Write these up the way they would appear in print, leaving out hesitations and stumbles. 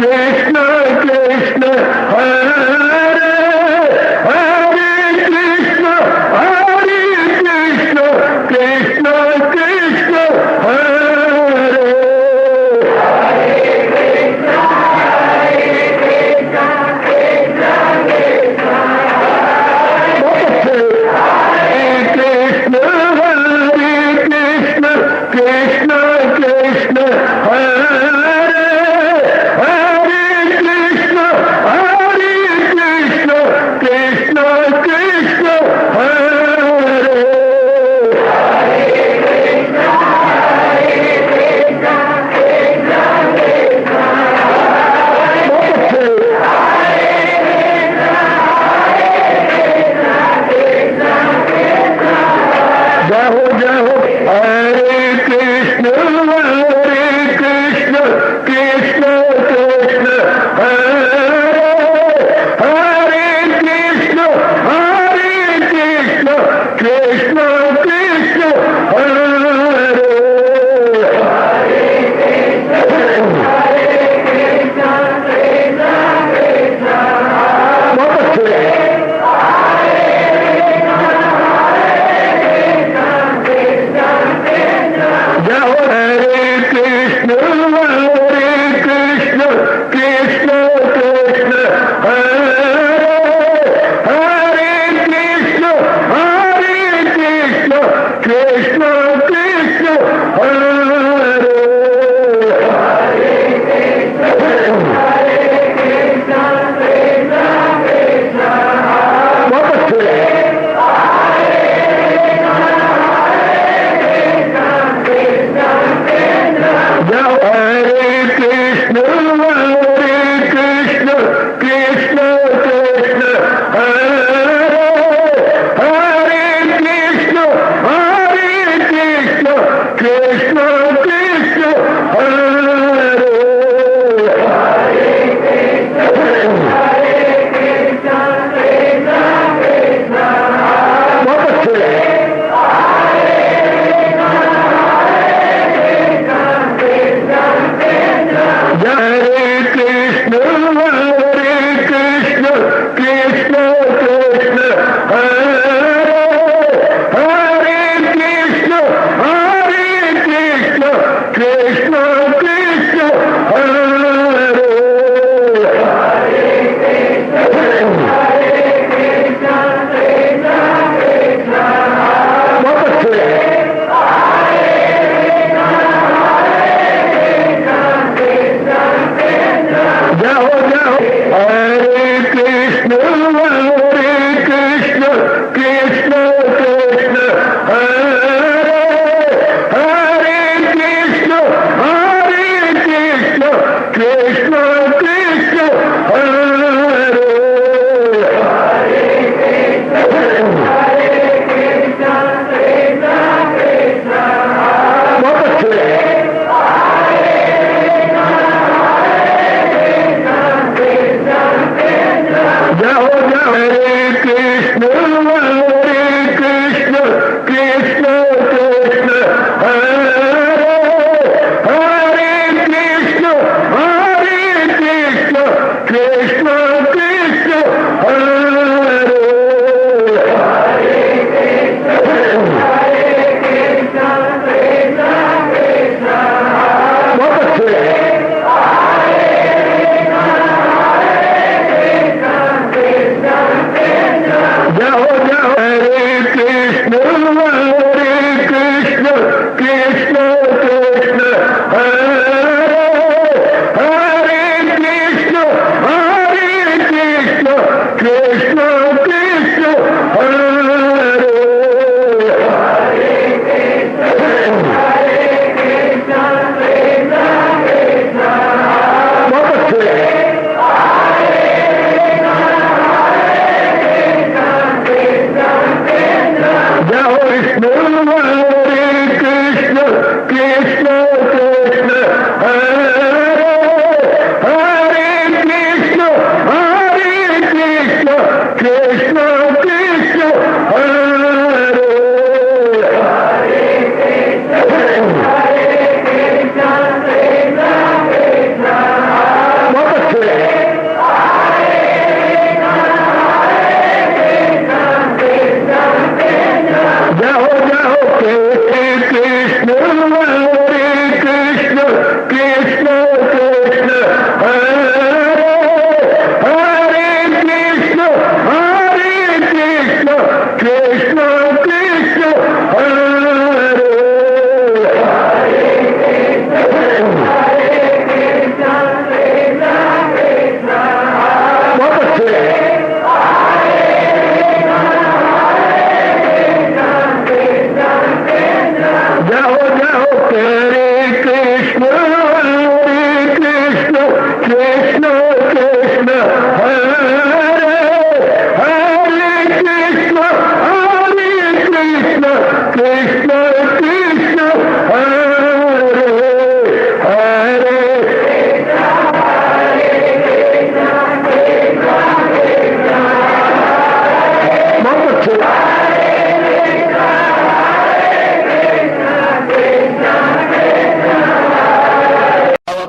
Krishna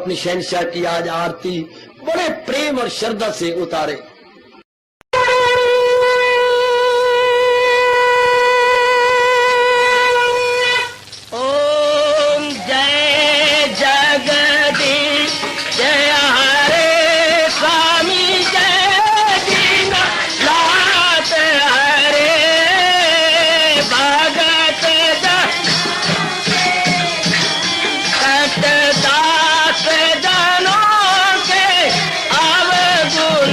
अपनी शहनशाह की आज आरती बड़े प्रेम और श्रद्धा से उतारे। ओम जय जगदीश जय हरे स्वामी जय दीनानाथ हरे भगत सतदास जनों के अवगुण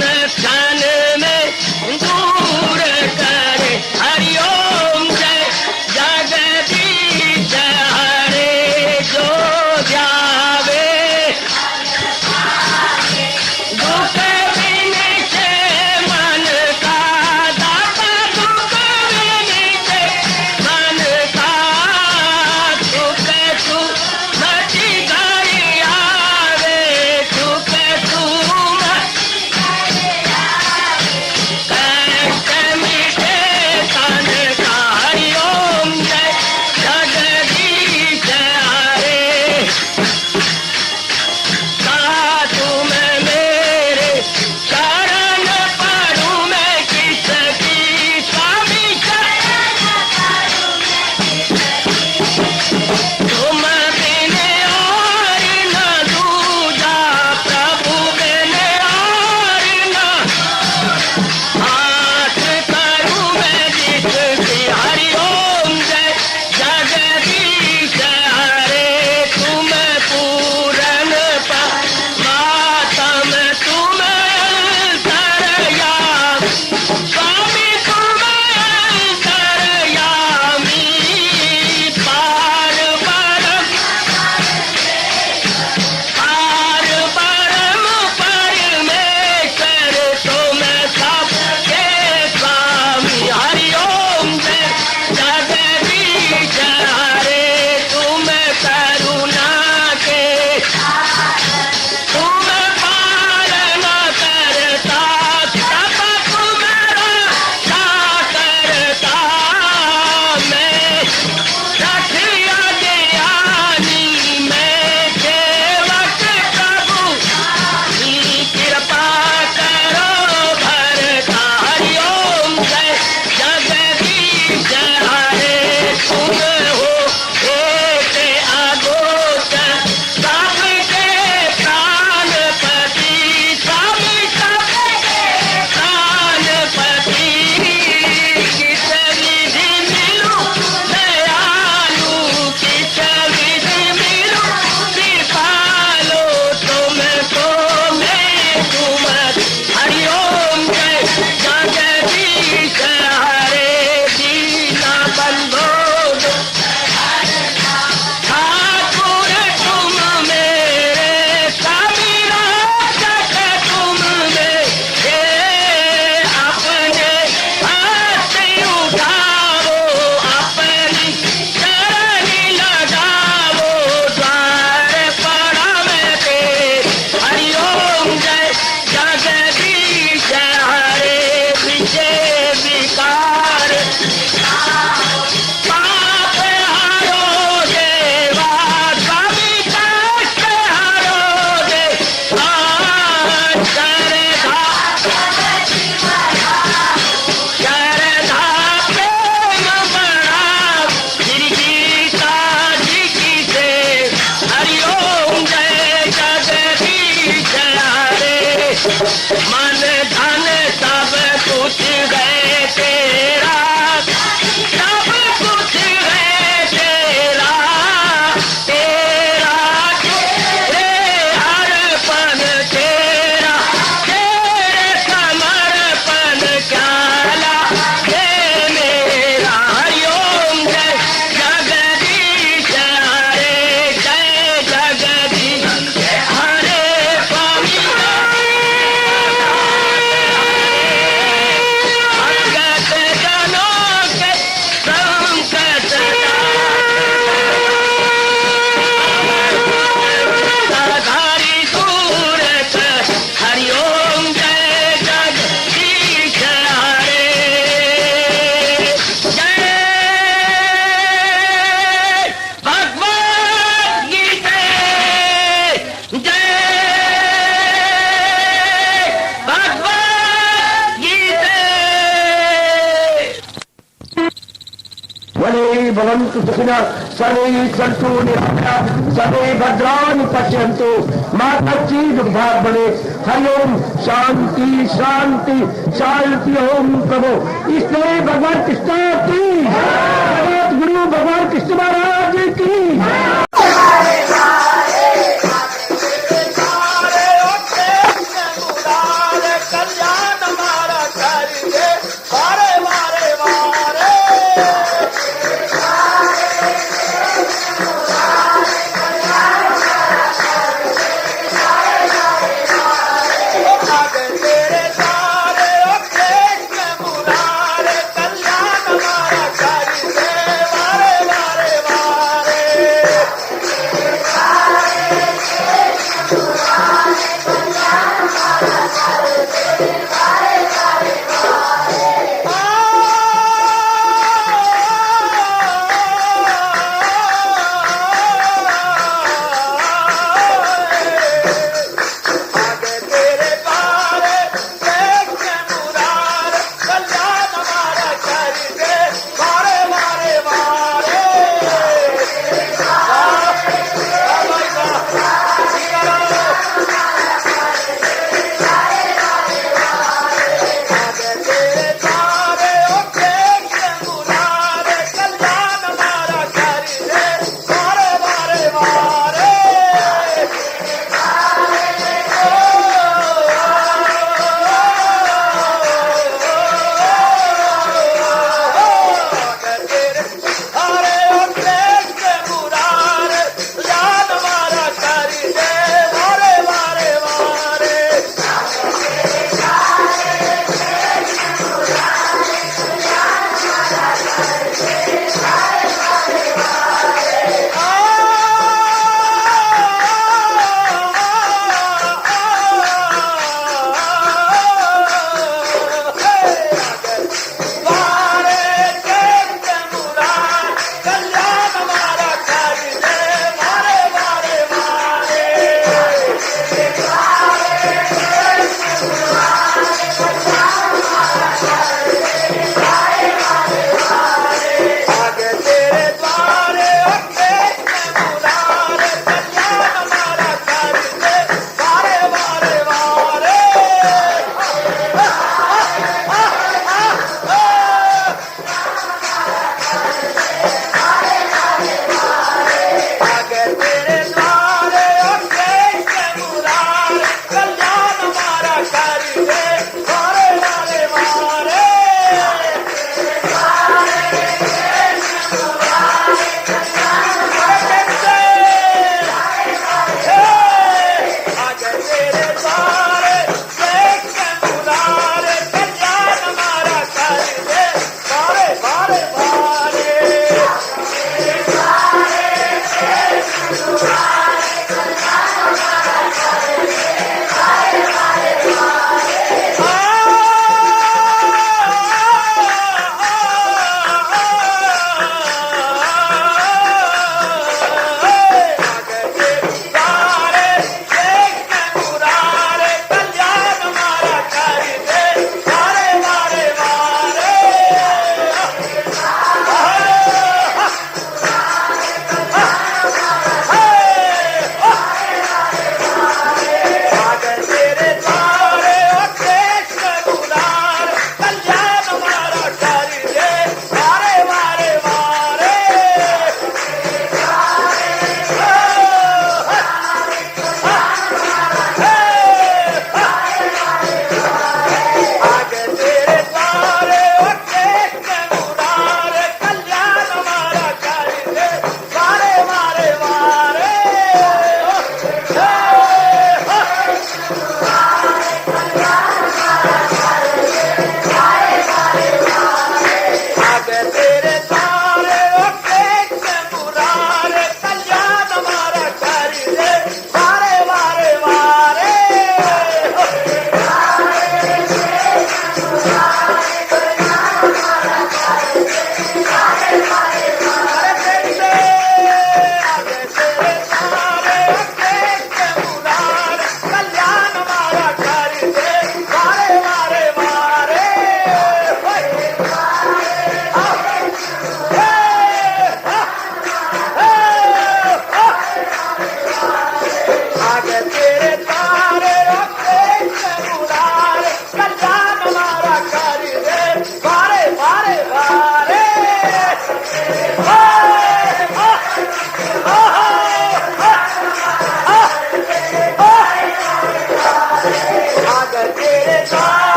भवन्तु सुखिनः सर्वे सन्तु निरामयाः सर्वे भद्राणि पश्यन्तु मा कश्चित् दुर्भाग्यं भवेत्। हरि ओम शांति शांति शांति। ओम प्रभु इसलिए भगवान कृष्ण की जगत गुरु भगवान कृष्ण महाराज की।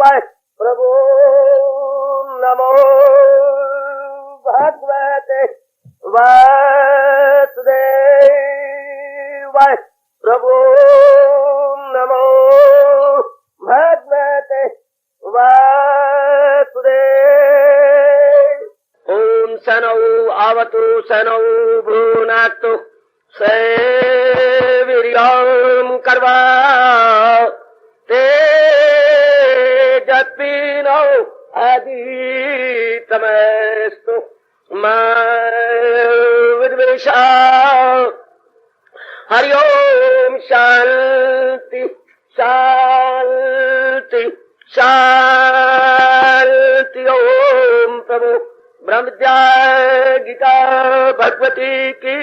वाय प्रभु नमो भगवते वासुदेवाय प्रभु नमो भगवते वासुदेव। ओम सनौ आवतु सनौ भुनाक्तु सेवीर्यं कर्वा तेजस्विनो अधीतमस्तु मा विद्वेषा। हरि ओम शांति शांति शांति। ओम प्रभु ब्रह्म विद्या गीता भगवती की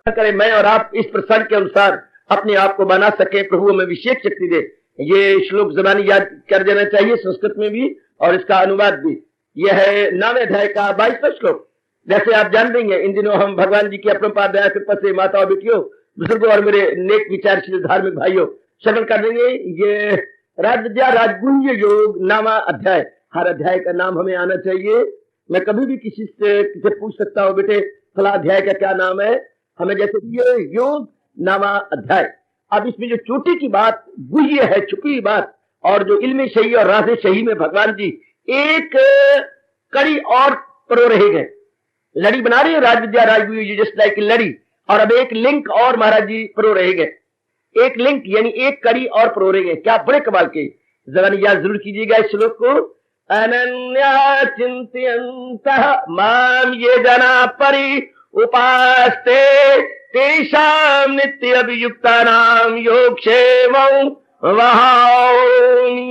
करें। मैं और आप इस प्रसंग के अनुसार अपने आप को बना सके, प्रभु हमें विशेष शक्ति दे। ये श्लोक जबानी याद कर देना चाहिए, संस्कृत में भी और इसका अनुवाद भी। यह है 9वें अध्याय का 22वां श्लोक। जैसे आप जान देंगे, इन दिनों हम भगवान जी की अपरंपार दया कृपा से माता और बेटियों, बुजुर्गों और मेरे नेक विचारशील धार्मिक भाइयों श्रवण कर देंगे ये राजविद्या राजगुह्य योग 9वां अध्याय। हर अध्याय का नाम हमें आना चाहिए। मैं कभी भी किसी से पूछ सकता हूँ, बेटे फला अध्याय का क्या नाम है, हमें जैसे ये योग 9वां अध्याय। अब इसमें जो चोटी की बात गुह्य है, छुपी बात, और जो इल्म सही और राज सही में भगवान जी एक कड़ी और परो रहे गए, लड़ी बना रहे हैं राजविद्या राजगुह्य जस्ट लाइक लड़ी। और अब एक लिंक और महाराज जी परो रहे गए, एक लिंक यानी एक कड़ी और परो रहे गए। क्या बड़े कमाल के, जरा याद जरूर कीजिएगा इस श्लोक को। अनन्या चिंतयन्तः माम ये जना परि उपास्ते तेषां नित्य अभियुक्तानां योगक्षेमं वहाम्यहम्।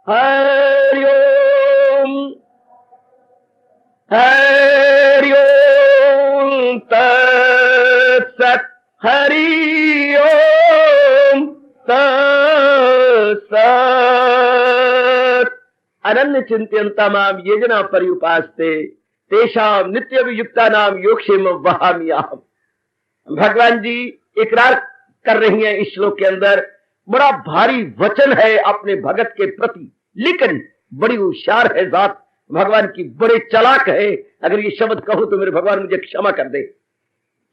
हरि ओम हरि ओम तत्सत्। हरि ओम तत्सत्। अनन्य चिंतयन्ता माम ये जना पर्युपास्ते तेषां नित्य अभियुक्तानां योगक्षेमं वहाम्यहम्। भगवान जी इकरार कर रही हैं इस श्लोक के अंदर, बड़ा भारी वचन है अपने भगत के प्रति, लेकिन बड़ी होशियार है जात भगवान की, बड़े चालाक है। अगर ये शब्द कहूं तो मेरे भगवान मुझे क्षमा कर दे।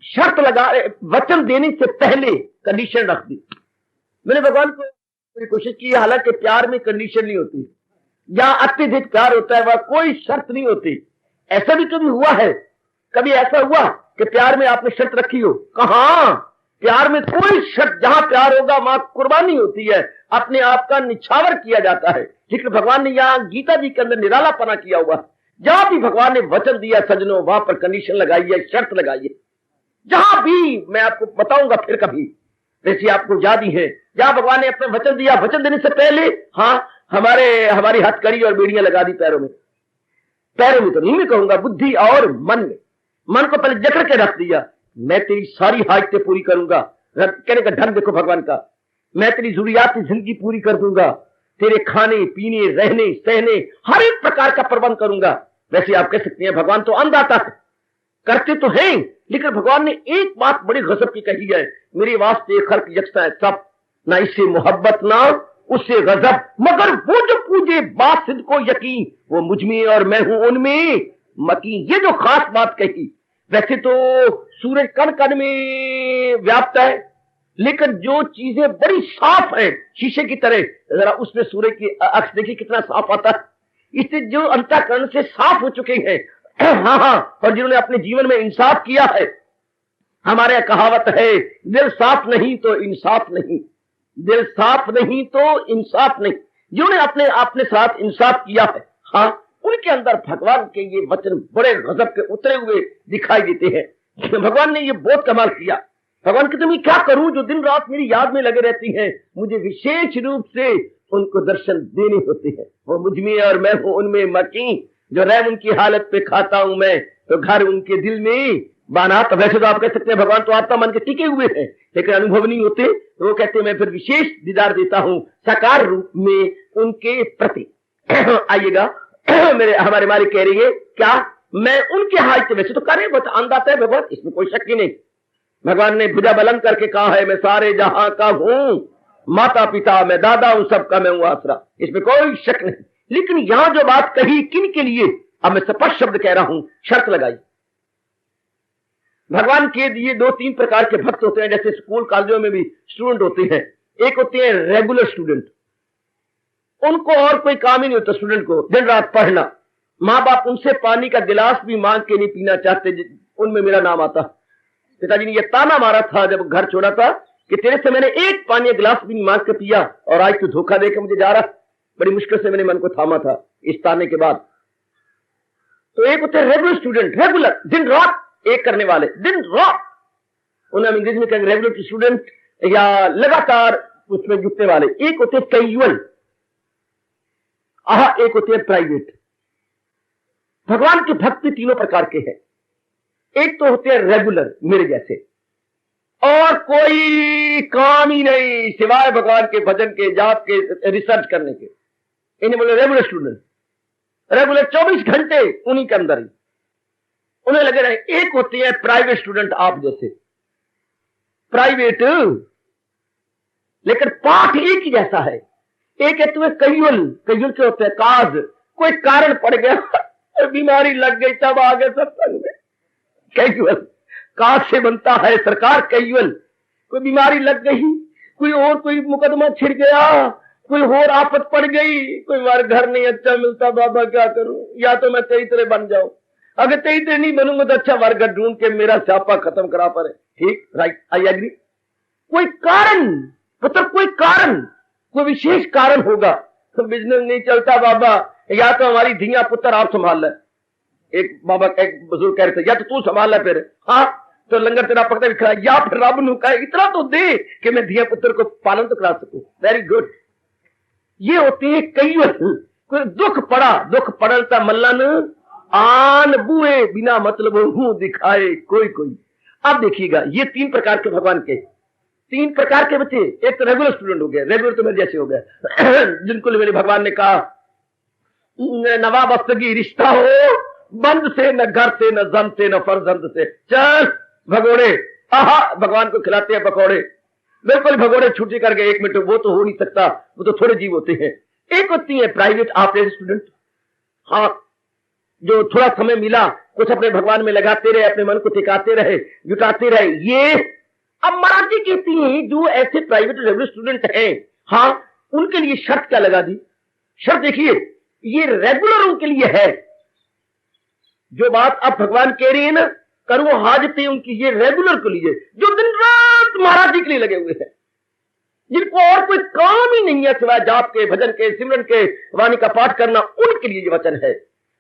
शर्त लगा, वचन देने से पहले कंडीशन रख दी। मैंने भगवान को पूरी कोशिश की, हालांकि प्यार में कंडीशन नहीं होती, जहां अत्यधिक प्यार होता है वह कोई शर्त नहीं होती। ऐसा भी कभी हुआ है, कभी ऐसा हुआ कि प्यार में आपने शर्त रखी हो? कहां, प्यार में कोई शर्त, जहां प्यार होगा वहां कुर्बानी होती है, अपने आप का निछावर किया जाता है। लेकिन भगवान ने यहाँ गीता जी के अंदर निराला पना किया हुआ, जहां भी भगवान ने वचन दिया सजनों, वहां पर कंडीशन लगाई है, शर्त लगाई है। जहां भी, मैं आपको बताऊंगा फिर कभी, जैसी आपको याद ही है, जहां भगवान ने अपना वचन दिया, वचन देने से पहले हाँ हमारी हथकड़ी और बेड़ियां लगा दी पैरों में। पैरों में तो नहीं मैं कहूंगा, बुद्धि और मन में। मन को पहले जकड़ के रख दिया, मैं तेरी सारी हाजतें पूरी करूंगा। कहने का ढंग देखो भगवान का, मैं तेरी जरूरियाती जिंदगी पूरी कर दूंगा, तेरे खाने पीने रहने सहने हर एक प्रकार का प्रबंध करूंगा। वैसे आप कह सकते हैं भगवान तो अन्नदाता है, करते तो हैं, लेकिन भगवान ने एक बात बड़ी गजब की कही है, मेरे वास्ते खल्क यकसा है सब, ना इससे मोहब्बत ना उससे गजब, मगर वो जो पूजे बासिद को यकीन, वो मुझ में और मैं हूं उनमें मकीन। ये जो खास बात कही, वैसे तो सूरज कण कण में व्याप्त है, लेकिन जो चीजें बड़ी साफ है शीशे की तरह, जरा उसमें सूरज की अक्स देखिए कितना साफ आता है। इससे जो अंतःकरण से साफ हो चुके हैं हाँ, और जिन्होंने अपने जीवन में इंसाफ किया है, हमारे यहाँ कहावत है, दिल साफ नहीं तो इंसाफ नहीं, दिल साफ नहीं तो इंसाफ नहीं। जिन्होंने अपने साथ इंसाफ किया है, हाँ, उनके अंदर भगवान के ये वचन बड़े गजब के उतरे हुए दिखाई देते हैं। भगवान ने ये बहुत कमाल किया। भगवान कहते मैं क्या करूं जो दिन रात मेरी याद में लगे रहती हैं, मुझे विशेष रूप से उनको दर्शन देने होते हैं। वो मुझ में और मैं हूं उनमें मकीन, जो रहम उनकी हालत पे खाता हूं मैं, तो घर उनके दिल में बाना। तो वैसे तो आप कह सकते हैं भगवान तो आपका मन के टिके हुए हैं, लेकिन अनुभव नहीं होते, तो वो कहते हैं मैं फिर विशेष दीदार देता हूं साकार रूप में उनके प्रति। आइएगा मेरे हमारे मालिक कह रही है क्या मैं उनके हाथ, वैसे तो करे बस अंदाता है भगवान, इसमें कोई शक ही नहीं। भगवान ने भुजा बुलंद करके कहा है मैं सारे जहां का हूं, माता पिता, मैं दादा हूं, सबका मैं हूं आसरा, इसमें कोई शक नहीं। लेकिन यहां जो बात कही किन के लिए, अब मैं स्पष्ट शब्द कह रहा हूं, शर्त लगाई। भगवान के दिए 2-3 प्रकार के भक्त होते हैं, जैसे स्कूल कॉलेजों में भी स्टूडेंट होते हैं। एक होते हैं रेगुलर स्टूडेंट, उनको और कोई काम ही नहीं होता, स्टूडेंट को दिन रात पढ़ना। माँ बाप उनसे पानी का गिलास भी मांग के नहीं पीना चाहते, उनमें मेरा नाम आता। पिताजी ने यह ताना मारा था जब घर छोड़ा था कि तेरे से मैंने एक पानी का गिलास भी नहीं मांग के पिया और आज तू धोखा देकर मुझे जा रहा। बड़ी मुश्किल से मैंने मन को थामा था इस ताने के बाद। तो एक होते हैं रेगुलर स्टूडेंट, रेगुलर दिन रात एक करने वाले, दिन रात, उन्हें हम अंग्रेजी में कहेंगे रेगुलर स्टूडेंट या लगातार उसमें जुटने वाले। एक होते हैं कैजुअल, एक होते हैं प्राइवेट। भगवान के भक्ति तीनों प्रकार के हैं। एक तो होते हैं रेगुलर, मेरे जैसे, और कोई काम ही नहीं सिवाय भगवान के भजन के, जाप के, रिसर्च करने के, इन्हें बोले रेगुलर स्टूडेंट। रेगुलर 24 घंटे उन्हीं के अंदर ही उन्हें लगे रहे। एक होती है प्राइवेट स्टूडेंट, आप जैसे प्राइवेट, लेकिन पाठ एक ही जैसा है। एक है तुम्हें कैजुअल, कैजुअल के होते हैं काज, कोई कारण पड़ गया, बीमारी लग गई, तब आ गए सत्संग में। कैजुअल काज से बनता है सरकार, कैजुअल कोई बीमारी लग गई, कोई मुकदमा छिड़ गया, कोई और आफत पड़ गई, कोई बार घर नहीं अच्छा मिलता, बाबा क्या करूं, या तो मैं तेरी तरह बन जाऊं, अगर तेरी तरह नहीं बनूंगा तो अच्छा वर्ग ढूंढ के मेरा स्यापा खत्म करा पड़े। ठीक, राइट, आई एग्री। कोई कारण, मतलब कोई कारण, कोई विशेष कारण होगा तो बिजनेस नहीं चलता बाबा, या तो हमारी धिया पुत्र आप संभाल ले। एक बाबा एक बुजुर्ग कह रहे थे, या तो तू संभाल ले फिर, हाँ तो लंगर तेरा पकड़े खड़ा, या फिर रब नु कहे इतना तो दे कि मैं धिया पुत्र को पालन तो करा सकूं। Very good. ये होती है कैजुअल। कोई दुख पड़ता मल्लन आन बुए, बिना मतलब मुंह दिखाए कोई। अब देखिएगा, ये 3 प्रकार के भगवान के, 3 प्रकार के बच्चे। एक तो रेगुलर स्टूडेंट हो गया, रेगुलर तो मेरे जैसे हो गया जिनको मेरे भगवान ने कहा नवाबस्तगी रिश्ता हो, बंद से, न घर से, न जन से, न फर्जंद से, चल भगोड़े, भगवान को खिलाते हैं पकौड़े, बिल्कुल भगोड़े छुट्टी करके 1 मिनट, वो तो हो नहीं सकता, वो तो थोड़े जीव होते हैं। एक होती है प्राइवेट आप स्टूडेंट, हाँ जो थोड़ा समय मिला कुछ अपने भगवान में लगाते रहे, अपने मन को टिकाते रहे, जुटाते रहे। ये अब महाराज जी कहती हैं जो ऐसे प्राइवेट रेगुलर स्टूडेंट हैं, हाँ उनके लिए शर्त क्या लगा दी। शर्त देखिए, ये रेगुलर उनके लिए है, जो बात आप भगवान कह रही है ना, करो हाजते उनकी, ये रेगुलर के लिए जो दिन रात महाराज जी के लिए लगे हुए हैं, जिनको और कोई काम ही नहीं है सिवाय जाप के, भजन के, सिमरन के, वाणी का पाठ करना, उनके लिए ये वचन है।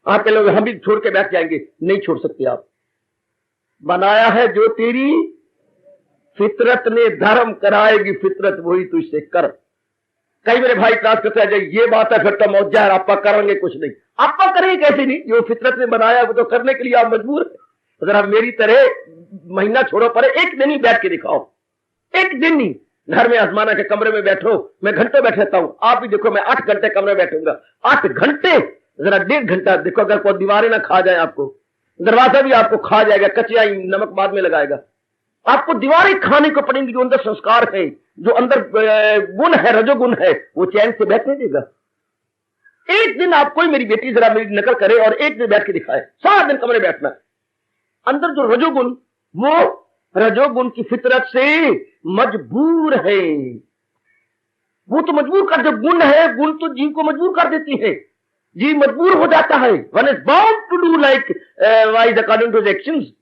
आपके लोग हम भी छोड़ के बैठ जाएंगे, नहीं छोड़ सकते आप। बनाया है जो तेरी फितरत ने, धर्म कराएगी फितरत वही तुझसे कर। कई मेरे भाई क्लास करते हैं, ये बात है फिर तो मौजा है, आपा करेंगे कुछ नहीं। आपा करेंगे कैसे नहीं, जो फितरत ने बनाया वो तो करने के लिए आप मजबूर है। अगर आप मेरी तरह महीना छोड़ो पर एक दिन ही बैठ के दिखाओ, एक दिन ही घर में आजमाना के कमरे में बैठो, मैं घंटे बैठ रहता हूं, आप भी देखो मैं 8 घंटे कमरे में बैठूंगा, 8 घंटे, जरा 1.5 घंटा देखो, अगर कोई दीवारें ना खा जाए, आपको दरवाजा भी आपको खा जाएगा, कचिया नमक बाद में लगाएगा, आपको दीवारें खाने को पड़ेंगी। जो अंदर संस्कार है, जो अंदर गुण है, रजोगुण है, वो चैन से बैठने देगा। एक दिन आप, कोई मेरी बेटी जरा मेरी नकल करे और एक दिन बैठ के दिखाए, सारा दिन कमरे बैठना, अंदर जो रजोगुण, वो रजोगुण की फितरत से मजबूर है, वो तो मजबूर कर, जो गुण है, गुण तो जीव को मजबूर कर देती है, जीव मजबूर हो जाता है। One is bound to do likewise according to actions.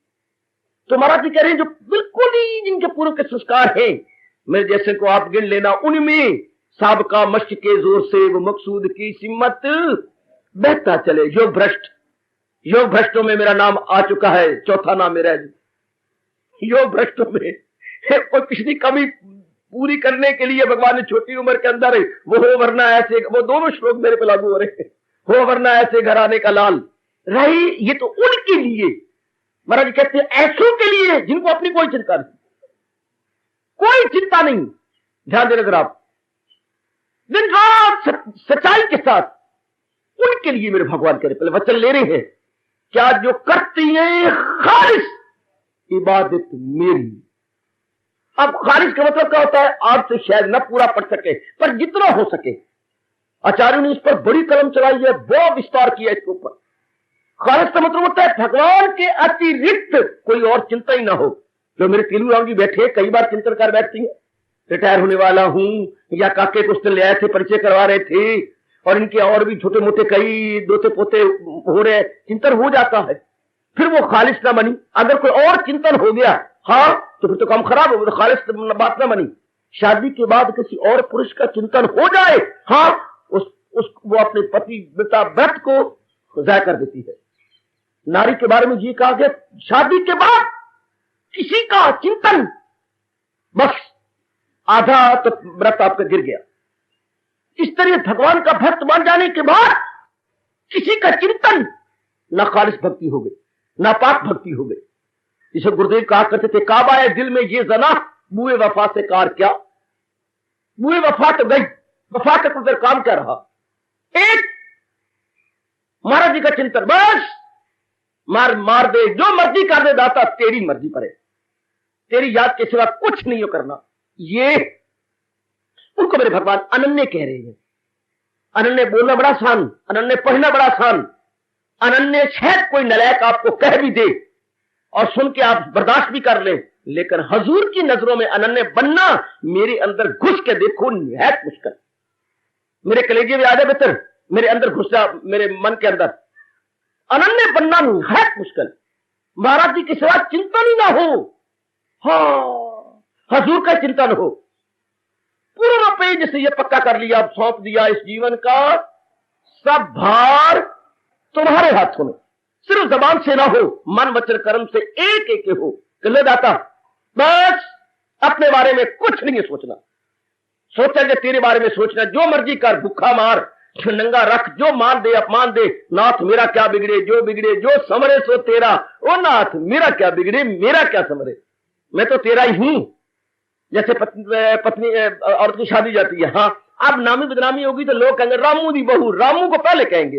तो महाराज जी कह रहे हैं जो बिल्कुल ही जिनके पूर्व के संस्कार हैं, मेरे जैसे को आप गिन लेना, उनमें साबका मश्क के जोर से वो मकसूद की सिमत बहता चले। योग भ्रष्ट, योग भ्रष्टों में मेरा नाम आ चुका है, चौथा नाम मेरा है। योग भ्रष्टों में कोई पिछली कमी पूरी करने के लिए भगवान ने छोटी उम्र के अंदर वो हो वरना ऐसे, वो दोनों श्लोक मेरे पे लागू हो रहे हैं, हो वरना ऐसे घर आने का लाल रही। ये तो उनके लिए महाराज कहते हैं, ऐसों के लिए जिनको अपनी कोई चिंता नहीं, कोई चिंता नहीं। ध्यान देना जरा आप, दिन रात सच्चाई के साथ, उनके लिए मेरे भगवान कह रहे, पहले वचन ले रहे हैं, क्या जो करती है खालिस इबादत मेरी, अब खारिज का मतलब क्या होता है? आपसे शायद न पूरा पढ़ सके, पर जितना हो सके। आचार्यों ने इस पर बड़ी कलम चलाई है, बहुत विस्तार किया इसके ऊपर। खारिज का मतलब होता है भगवान के अतिरिक्त कोई और चिंता ही ना हो। जो मेरे तीलू राम जी बैठे, कई बार चिंतन कर बैठती है, रिटायर होने वाला हूं, या काके कुछ दिन ले आए थे, परिचय करवा रहे थे, और इनके और भी छोटे मोटे कई दोते पोते हो रहे, चिंतन हो जाता है, फिर वो खालिश ना बनी। अगर कोई और चिंतन हो गया, हाँ, तो फिर तो काम खराब हो गया, तो खालिश बात ना बनी। शादी के बाद किसी और पुरुष का चिंतन हो जाए, हाँ, वो अपने पति पिता व्रत को ज़ाया कर देती है। नारी के बारे में ये कहा गया, शादी के बाद किसी का चिंतन, बस आधा तो व्रत आपका गिर गया। इस तरह भगवान का भक्त बन जाने के बाद किसी का चिंतन, ना खालिश भक्ति हो गई, ना पाक भक्ति हो गई। जिसे गुरुदेव कहा करते थे, काबा है दिल में ये जना, बुए वफा से कार क्या। बुए वफा तो गई, वफा का तो काम क्या रहा। एक महाराज जी का चिंतन, बस मार दे, जो मर्जी कर दे दाता, तेरी मर्जी पर है, तेरी याद के सिवा कुछ नहीं हो करना। ये उनको मेरे भगवान अनन्य कह रहे हैं। अनन्य बोलना बड़ा आसान, अनन्य पढ़ना बड़ा आसान, अनन्य शायद कोई नलायक आपको कह भी दे और सुन के आप बर्दाश्त भी कर ले, लेकिन हजूर की नजरों में अनन्य बनना, मेरे अंदर घुस के देखो, निहायत मुश्किल। मेरे कलेजे में आ जाए बेहतर, मेरे अंदर घुस जा, मेरे मन के अंदर अनन्य बनना निहायत मुश्किल। महाराज जी के सिवा चिंतन ही ना हो, हाँ, हजूर का चिंतन हो, पूर्ण रूप में जैसे ये पक्का कर लिया, सौंप दिया इस जीवन का सब भार तुम्हारे हाथों में। सिर्फ जबान से ना हो, मन वचन कर्म से एक एक हो। कले दाता, बस अपने बारे में कुछ नहीं सोचना, सोचेंगे तेरे बारे में सोचना, जो मर्जी कर, भूखा मार, नंगा रख, जो मान दे अपमान दे, नाथ मेरा क्या बिगड़े, जो समरे सो तेरा। ओ नाथ मेरा क्या बिगड़े, मेरा क्या समरे, मैं तो तेरा ही हूं। जैसे पत्नी औरत की शादी जाती है, हाँ, अब नामी बदनामी होगी तो लोग कहेंगे रामू दी बहू, रामू को पहले कहेंगे,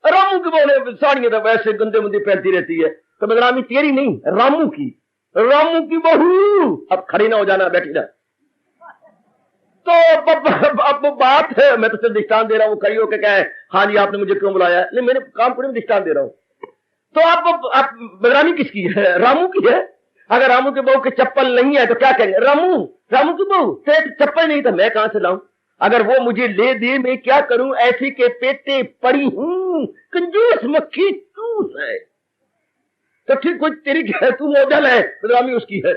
रामू की बहू साड़ियां तो वैसे गंदे मुंदे पहनती रहती है, तो बदनामी तेरी नहीं, रामू की बहू। अब खड़ी ना हो जाना, बैठी जा। तो अब बात है, मैं तो सिर्फ दृष्टान दे रहा हूं, कई होकर कहे हाँ जी आपने मुझे क्यों बुलाया, नहीं मेरे काम को दृष्टान दे रहा हूं। तो अब बदनामी किसकी है? रामू की है। अगर रामू के बहू के चप्पल नहीं है तो क्या कहेंगे, रामू की बहू तेरे चप्पल नहीं तो मैं कहां से लाऊं, अगर वो मुझे ले दे मैं क्या करूं, ऐसी के पेटे पड़ी हूं, कंजूस मक्खी चूस है। तो ठीक कुछ तेरी तू मॉडल है, बदनामी उसकी है,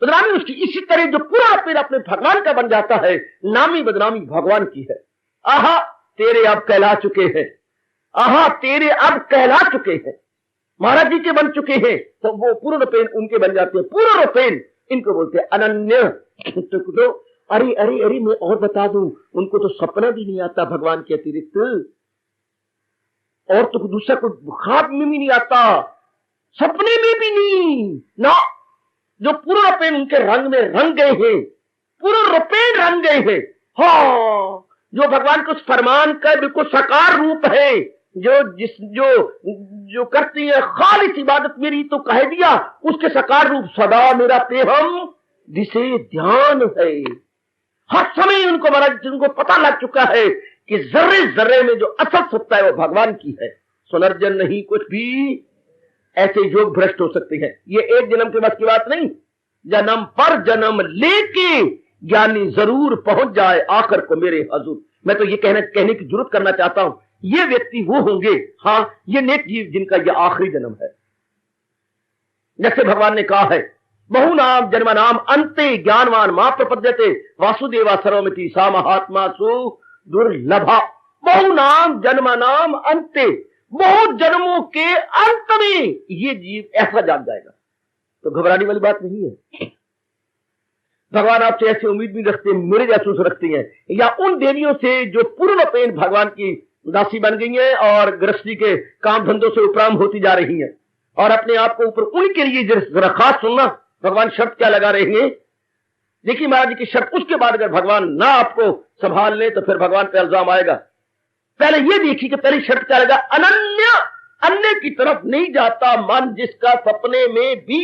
बदनामी उसकी। इसी तरह जो पूरा पेड़ अपने भगवान का बन जाता है, नामी बदनामी भगवान की है। आहा तेरे अब कहला चुके हैं, आहा तेरे अब कहला चुके हैं, महाराज जी के बन चुके हैं, तो वो पूर्ण रूपेण उनके बन जाते हैं। पूर्ण रूपेण इनको बोलते हैं अनन्य। तो अरे मैं और बता दूं, उनको तो सपना भी नहीं आता भगवान के अतिरिक्त, और तो दूसरा कोई ख्वाब में भी नहीं आता, सपने में भी नहीं ना। जो पूर्ण रूपेण उनके रंग में रंग गए हैं, पूर्ण रूपेण रंग गए हैं, हाँ, जो भगवान के उस फरमान का बिल्कुल साकार रूप है, जो करती है खालिस इबादत मेरी तो कह दिया, उसके साकार रूप सदा मेरा पेहम जिसे ध्यान है। हर समय उनको महाराज जिनको पता लग चुका है कि जर्रे जर्रे में जो असल सत्ता है वो भगवान की है, सुनर्जन नहीं कुछ भी। ऐसे योग भ्रष्ट हो सकते हैं, ये एक जन्म के बस की बात नहीं, जन्म पर जन्म लेके ज्ञानी जरूर पहुंच जाए आखिर को मेरे हजूर। मैं तो ये कहने की जरूरत करना चाहता हूं, ये व्यक्ति वो होंगे, हाँ, ये नेक जीव जिनका यह आखिरी जन्म है। जैसे भगवान ने कहा है, बहु नाम जन्म नाम अंते ज्ञानवान मां प्रपद्यते वासुदेवा सर्वमिति सा महात्मा सु दुर्लभा। बहु नाम जन्म नाम अंते, बहुत जन्मों के अंत में ये जीव ऐसा जान जाएगा, तो घबराने वाली बात नहीं है। भगवान आपसे ऐसी उम्मीद भी रखते हैं, मेरे जैसे रखते हैं, या उन देवियों से जो पूर्ण पेन भगवान की दासी बन गई हैं और गृहस्थी के काम धंधों से उपराम होती जा रही हैं, और अपने आप को ऊपर उनके लिए जरा खास सुनना, भगवान शब्द क्या लगा रहे हैं। देखिए महाराज जी की शब्द, उसके बाद अगर भगवान ना आपको संभाल ले तो फिर भगवान पे इल्जाम आएगा। पहले ये देखिए कि पहली शर्त क्या लगा, अनन्य, अन्य की तरफ नहीं जाता मन जिसका सपने में भी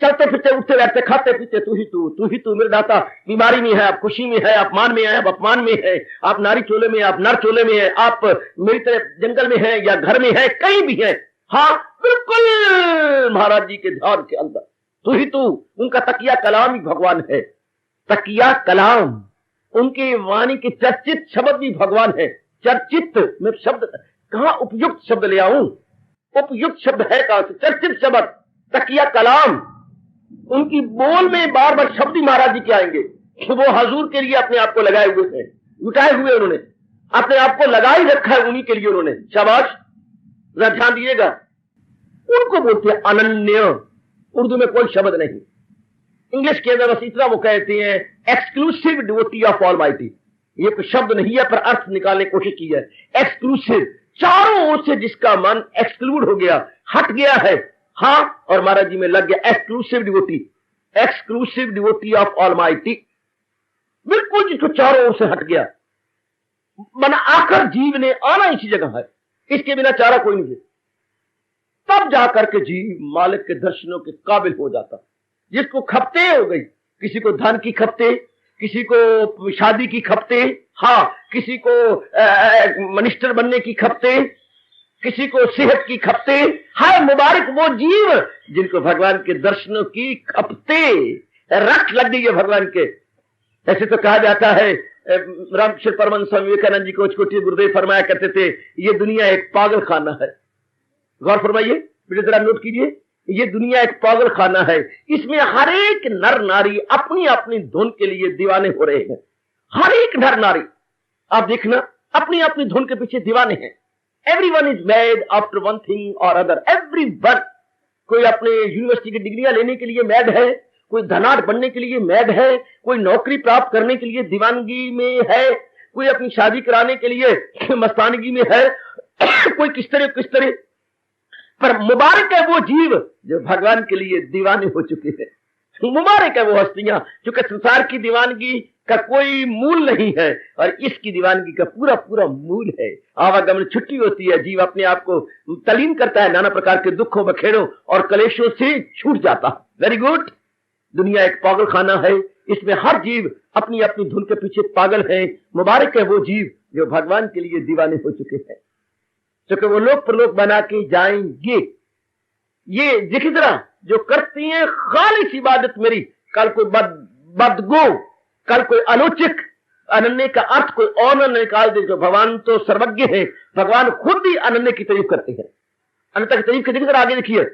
चलते फिरते उठते बैठते खाते पीते तू ही तू मेरे दाता। बीमारी में है, आप खुशी में है, आप मान में है, आप अपमान में है, आप नारी चोले में, आप नर चोले में है, आप मेरी तरह जंगल में है या घर में है, कहीं भी है। हाँ बिल्कुल महाराज जी के ध्यान के अंदर तू। उनका तकिया कलाम ही भगवान है। तकिया कलाम उनकी वाणी के चर्चित शब्द भी भगवान है। चर्चित में शब्द कहां उपयुक्त शब्द ले आऊं? उपयुक्त शब्द है कहां से? चर्चित शब्द तकिया कलाम। उनकी बोल में बार बार शब्द ही महाराज जी के आएंगे। वो हजूर के लिए अपने आप को लगाए हुए थे, जुटाए हुए उन्होंने अपने आप को लगा ही रखा है उन्हीं के लिए उन्होंने। शाबाश, जरा ध्यान दीजिएगा। उनको बोलते हैं अनन्य। उर्दू में कोई शब्द नहीं। इंग्लिश के अंदर बस इतना वो कहते हैं एक्सक्लूसिव डिवोटी ऑफ ऑलमाइटी। ये कोई शब्द नहीं है पर अर्थ निकालने की कोशिश की है। एक्सक्लूसिव, चारों ओर से जिसका मन एक्सक्लूड हो गया, हट गया है। हाँ, और महाराज जी में लग गया एक्सक्लूसिव डिवोटी ऑफ ऑलमाइटी। बिल्कुल जिसको चारों ओर से हट गया। मना आखिर जीव ने आना इसी जगह है, इसके बिना चारा कोई नहीं है। तब जाकर के जीव मालिक के दर्शनों के काबिल हो जाता। जिसको खपते हो गई, किसी को धन की खपते, किसी को शादी की खपते, हाँ किसी को मिनिस्टर बनने की खपते, किसी को सेहत की खपते। हाय मुबारक वो जीव जिनको भगवान के दर्शनों की खपते रख लग गई है भगवान के। ऐसे तो कहा जाता है, रामकृष्ण परमहंस स्वामी विवेकानंद जी को छोटे गुरुदेव फरमाया करते थे, ये दुनिया एक पागल खाना है। गौर फरमाइए बेटे, जरा नोट कीजिए, ये दुनिया एक पागल खाना है। इसमें हर एक नर नारी अपनी अपनी धुन के लिए दीवाने हो रहे हैं। हर एक नर नारी आप देखना अपनी अपनी धुन के पीछे दीवाने हैं। Everyone is mad after one thing और अदर। एवरीवन, कोई अपने यूनिवर्सिटी की डिग्रियां लेने के लिए मैड है, कोई धनाढ़ बनने के लिए मैड है, कोई नौकरी प्राप्त करने के लिए दीवानगी में है, कोई अपनी शादी कराने के लिए मस्तानगी में है, कोई किस तरह। पर मुबारक है वो जीव जो भगवान के लिए दीवाने हो चुके हैं। मुबारक है वो हस्तियां, क्योंकि संसार की दीवानगी का कोई मूल नहीं है और इसकी दीवानगी का पूरा पूरा मूल है। आवागमन छुट्टी होती है, जीव अपने आप को तलीन करता है, नाना प्रकार के दुखों बखेड़ों और कलेशों से छूट जाता। Very good. दुनिया एक पागल खाना है, इसमें हर जीव अपनी अपनी धुन के पीछे पागल है। मुबारक है वो जीव जो भगवान के लिए दीवाने हो चुके हैं, क्योंकि वो लोक प्रलोक बना के जाएंगे। ये देखी तरह जो करती हैं खालिस इबादत मेरी, कल कोई बदगो, कल कोई आलोचक अनन्य का अर्थ कोई और न निकाल दे। जो भगवान तो सर्वज्ञ है, भगवान खुद ही अनन्य की तारीफ करते हैं। अनंत की तारीफ की देखिए, आगे देखिए,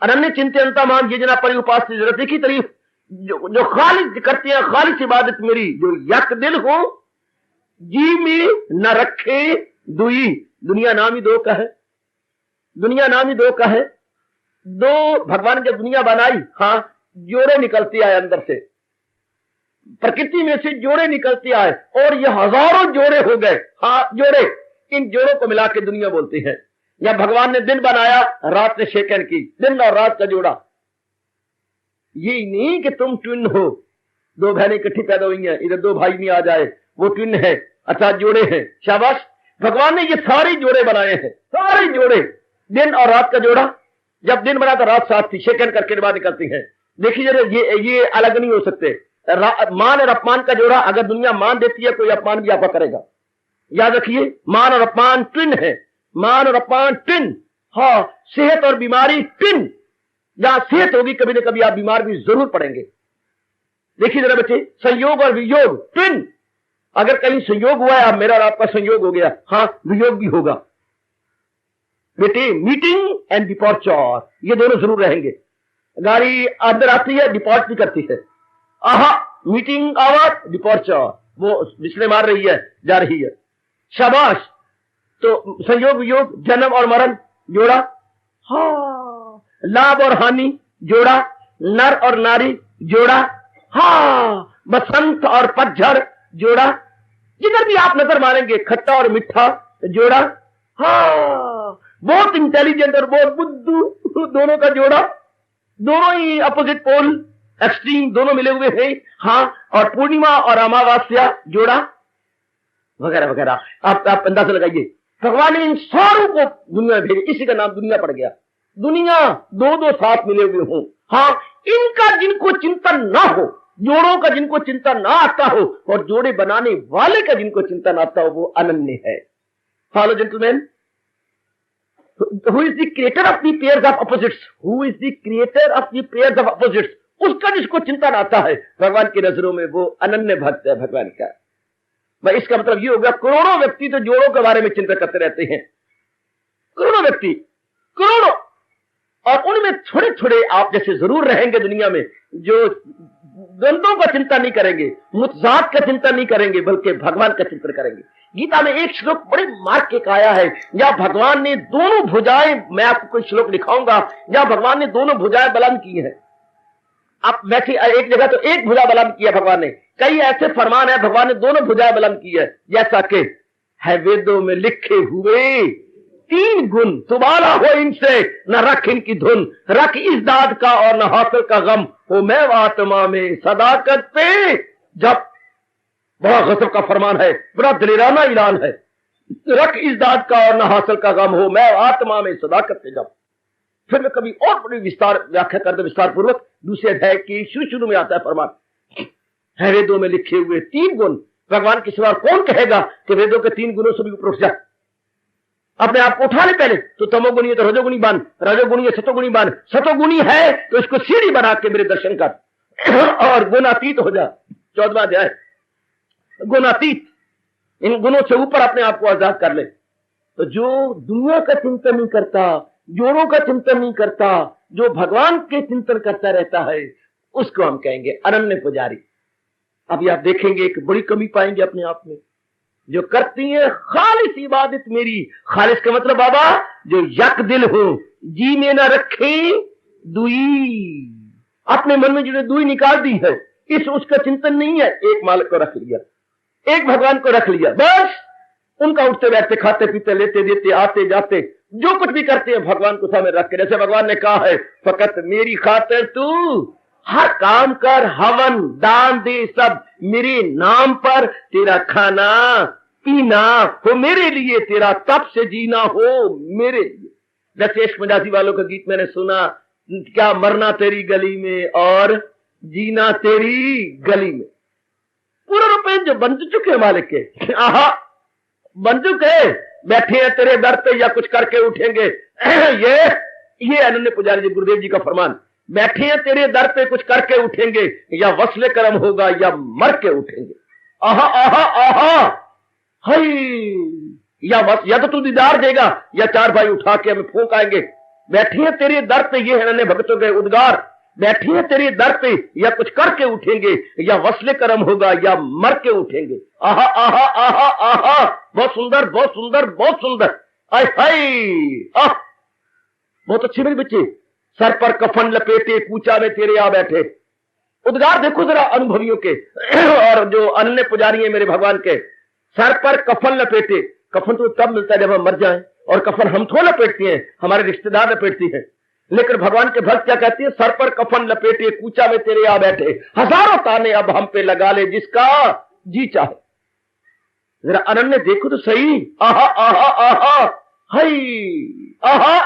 अनन्य चिंतनता मान ये जना परि उपास देखी तारीफ जो खालिस करते हैं, खालिस इबादत मेरी, जो यक दिल हो जी में न रखे दुई। दुनिया नाम ही दो का है, दुनिया नाम ही दो का है। दो भगवान जब दुनिया बनाई, हाँ जोड़े निकलते आए अंदर से, प्रकृति में से जोड़े निकलते आए और ये हजारों जोड़े हो गए। हाँ जोड़े, इन जोड़ों को मिला के दुनिया बोलते हैं। या भगवान ने दिन बनाया, रात ने सेकंड की, दिन और रात का जोड़ा। ये नहीं कि तुम ट्विन हो, दो बहनें इकट्ठी पैदा हुई हैं, इधर दो भाई नहीं आ जाए, वो ट्विन है, अर्थात जोड़े हैं। शाबाश, भगवान ने ये सारे जोड़े बनाए हैं, सारे जोड़े, दिन और रात का जोड़ा। जब दिन बना तो रात साथ थी, सेकंड करके बाद निकलती है। देखिए ये अलग नहीं हो सकते। मान और अपमान का जोड़ा, अगर दुनिया मान देती है कोई अपमान भी आपका करेगा। याद रखिए, मान और अपमान ट्विन है, मान और अपमान ट्विन। हाँ, सेहत और बीमारी ट्विन। जहां सेहत होगी कभी न कभी आप बीमार भी जरूर पड़ेंगे। देखिए जरा बच्चे, संयोग और वियोग ट्विन। अगर कहीं संयोग हुआ है, अब मेरा और आपका संयोग हो गया, हाँ वियोग भी होगा। बेटे मीटिंग एंड डिपार्चर, ये दोनों जरूर रहेंगे। गाड़ी अंदर आती है, डिपार्ट भी करती है। आहा, मीटिंग आवर डिपार्चर, वो बिस्ले मार रही है, जा रही है। शाबाश। तो संयोग वियोग, जन्म और मरण जोड़ा, हाँ लाभ और हानि जोड़ा, नर और नारी जोड़ा, हाँ बसंत और पतझड़ जोड़ा। जिधर भी आप नजर मारेंगे, खट्टा और मीठा जोड़ा, हाँ बहुत इंटेलिजेंट और बहुत बुद्धू दोनों का जोड़ा। दोनों ही अपोजिट पोल, एक्सट्रीम दोनों मिले हुए हैं। हाँ, और पूर्णिमा और अमावस्या जोड़ा, वगैरह वगैरह। आप अंदाजा लगाइए, भगवान ने इन सारों को दुनिया में भेजे, इसी का नाम दुनिया पड़ गया। दुनिया दो दो साथ मिले हुए हों, हाँ, इनका जिनको चिंतन ना हो, जोड़ों का जिनको चिंतन ना आता हो और जोड़े बनाने वाले का जिनको चिंतन आता हो, वो अनन्य है। Follow gentleman, who is the creator of the pairs of opposites, who is the creator of the pairs of opposites, उसका जिसको चिंतन आता है भगवान की नजरों में वो अनन्य भक्त है भगवान का। भाई इसका मतलब ये हो गया, करोड़ों व्यक्ति तो जोड़ों के बारे में चिंता करते रहते हैं, करोड़ों व्यक्ति, करोड़ों, और उनमें थोड़े थोड़े आप जैसे जरूर रहेंगे दुनिया में जो द्वंद्वों का चिंता नहीं करेंगे, मुतजात का चिंता नहीं करेंगे, बल्कि भगवान का चिंतन करेंगे। गीता में एक श्लोक बड़े मार्ग के आया है, जहां भगवान ने दोनों भुजाएं, मैं आपको कोई श्लोक लिखाऊंगा जहां भगवान ने दोनों भुजाएं बुलंद की हैं। आप वैसे एक जगह तो एक भुजा बुलंद किया भगवान ने, कई ऐसे फरमान है भगवान ने दोनों भुजाएं बुलंद की है, जैसा कि है वेदों में लिखे हुए 3 गुण, तुम्हारा हो इनसे न रख इनकी धुन, रख इस दाद का और न हासिल का गम, हो मैं आत्मा में सदाकत पे जब। बड़ा गजब का फरमान है, बड़ा दिलेराना ऐलान है, रख इस दाद का और न हासिल का गम, हो मैं आत्मा में सदाकत पे जब। फिर मैं कभी और बड़ी विस्तार व्याख्या कर दे विस्तार पूर्वक, दूसरे अध्याय की शुरू में आता है फरमान, है वेदों में लिखे हुए 3 गुण। भगवान के सिवा कौन कहेगा कि वेदों के 3 गुणों से भी ऊपर उठ जाए? अपने आप को उठा ले पहले तो, तमोगुणी है तो रजोगुणी बन, रजोगुणी है सतोगुणी बन, सतोगुणी है तो इसको सीढ़ी बना के मेरे दर्शन कर और गुणातीत हो जा। 14वां अध्याय, गुणातीत, इन गुणों से ऊपर अपने आप को आजाद कर ले। तो जो दुनिया का चिंतन नहीं करता, जोड़ों का चिंतन नहीं करता, जो भगवान के चिंतन करता रहता है, उसको हम कहेंगे अनन्य पुजारी। अभी आप देखेंगे एक बड़ी कमी पाएंगे अपने आप में, जो करती है खालिस इबादत मेरी। खालिस का मतलब बाबा जो यक दिल हो, जी में ना रखे दुई, अपने मन में जिन्हें दुई निकाल दी है, इस उसका चिंतन नहीं है, एक मालिक को रख लिया, एक भगवान को रख लिया, बस उनका उठते बैठते खाते पीते लेते देते आते जाते जो कुछ भी करते हैं भगवान को सामने रख के। जैसे भगवान ने कहा है, फकत मेरी खातिर तू हर काम कर, हवन दान दे, सब मेरे नाम पर, तेरा खाना पीना हो मेरे लिए, तेरा तप से जीना हो मेरे लिए। जैसे इश्क मजाजी वालों का गीत मैंने सुना, क्या मरना तेरी गली में और जीना तेरी गली में। पूरे रुपए जो बन चुके मालिक के, आहा बन चुके, बैठे हैं तेरे दर पे या कुछ करके उठेंगे। ये अनन्य पुजारी जी गुरुदेव जी का फरमान, बैठे हैं तेरे दर पे कुछ करके उठेंगे, या वसले कर्म होगा या मर के उठेंगे। आहा आहा आहा, हई, या तो तू दीदार देगा या 4 भाई उठा के हमें फूंक आएंगे। बैठे हैं तेरे दर पे, ये अनन्य भक्तों के उद्गार, बैठे हैं तेरे दर पे या कुछ करके उठेंगे, या वसले कर्म होगा या मर के उठेंगे। आहा आहा आहा आहा, बहुत सुंदर बहुत सुंदर बहुत सुंदर। आय हाय, बहुत अच्छे मेरे बच्चे, सर पर कफन लपेटे कूचा में तेरे आ बैठे। उद्गार देखो जरा अनुभवियों के और जो अन्य पुजारी है मेरे भगवान के, सर पर कफन लपेटे। कफन तो तब मिलता है जब हम मर जाएं, और कफन हम थोड़ा लपेटते हैं, हमारे रिश्तेदार लपेटती हैं। लेकिन भगवान के भक्त क्या कहते हैं, सर पर कफन लपेटे कूचा में तेरे आ बैठे, हजारों ताने अब हम पे लगा ले जिसका जी चाहे। जरा अनन्य देखो तो सही, आहा आहा आहा, हई आहा,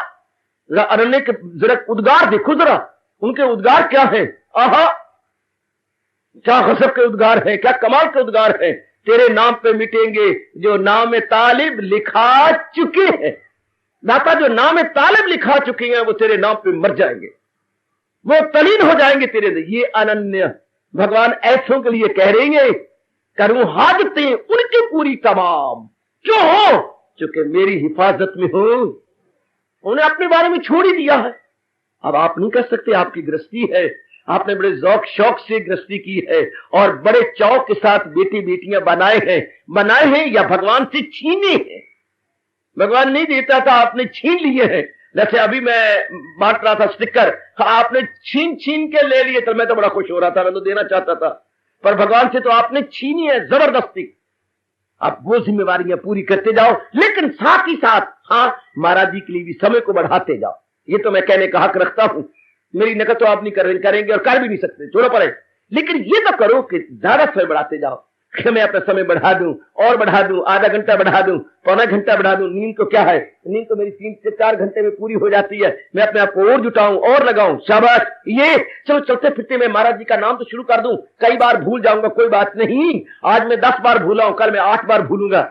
जरा अनन्य के जरा उद्गार देखो जरा, उनके उद्गार क्या है। आहा, क्या गजब के उद्गार हैं, क्या कमाल के उद्गार हैं। तेरे नाम पे मिटेंगे जो नाम तालिब लिखा चुके हैं। दाता जो नाम तालिब लिखा चुके हैं वो तेरे नाम पे मर जाएंगे, वो तलीन हो जाएंगे तेरे लिए। ये अनन्य भगवान ऐसों के लिए कह रही है, करूं हाजतें उनकी पूरी तमाम, क्यों हो, चूंकि मेरी हिफाजत में हो। उन्हें अपने बारे में छोड़ ही दिया है। अब आप नहीं कर सकते, आपकी गृहस्थी है, आपने बड़े जौक शौक से गृहस्थी की है और बड़े चौक के साथ बेटी बेटियां बनाए हैं या भगवान से छीने हैं। भगवान नहीं देता था, आपने छीन लिए हैं। जैसे अभी मैं बांट रहा था स्टिकर, आपने छीन छीन के ले लिए, तो मैं तो बड़ा खुश हो रहा था, मैं तो देना चाहता था, पर भगवान से तो आपने छीनी है जबरदस्ती। आप वो जिम्मेवारियां पूरी करते जाओ, लेकिन साथ ही साथ हाँ महाराज जी के लिए भी समय को बढ़ाते जाओ। ये तो मैं कहने का हक रखता हूं, मेरी नकल तो आप नहीं करेंगे और कर भी नहीं सकते, छोड़ो पड़े, लेकिन ये तो करो कि ज्यादा समय बढ़ाते जाओ। कि मैं अपना समय बढ़ा दूं और बढ़ा दूं, आधा घंटा बढ़ा दूं, पौना घंटा बढ़ा दूं। नींद तो क्या है, नींद तो मेरी 3 से 4 घंटे में पूरी हो जाती है। मैं अपने आप को और जुटाऊं और लगाऊं, शाबाश। ये चलो चलते फिरते मैं महाराज जी का नाम तो शुरू कर दूं। कई बार भूल जाऊंगा, कोई बात नहीं। आज मैं 10 बार भूला हूं, कल मैं 8 बार भूलूंगा।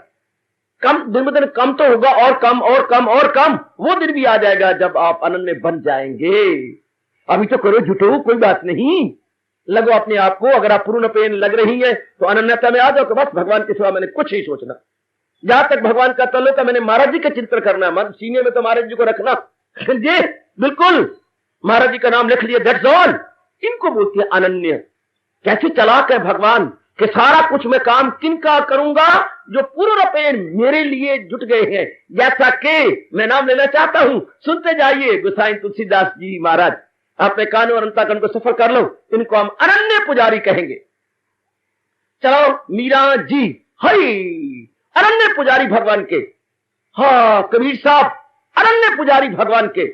कम दिन ब दिन कम तो होगा, और कम और कम और कम। वो दिन भी आ जाएगा जब आप अनन्य बन जाएंगे। अभी तो करो, जुटो, कोई बात नहीं। लगो अपने आप को। अगर आप पूर्ण पेन लग रही है तो अनन्यता में आ जाओ कि बस भगवान के सिवा मैंने कुछ नहीं सोचना। जहां तक भगवान का तल्लुक है, मैंने महाराज जी का चिंतन करना है। मन सीने में तो महाराज जी को रखना जी, बिल्कुल महाराज जी का नाम लिख लिया, दैट्स ऑल। इनको बोलती है अनन्य। कैसे चालाक है भगवान कि सारा कुछ मैं काम किनका करूंगा, जो पूर्ण पेन मेरे लिए जुट गए हैं। जैसा कि मैं नाम लेना चाहता हूं, सुनते जाइए। गोसाई तुलसीदास जी महाराज, अपने कान और अंतःकरण को सफल कर लो। इनको हम अनन्य पुजारी कहेंगे। चलो मीरा जी, हरी अनन्य पुजारी भगवान के। हाँ कबीर साहब, अनन्य पुजारी भगवान के।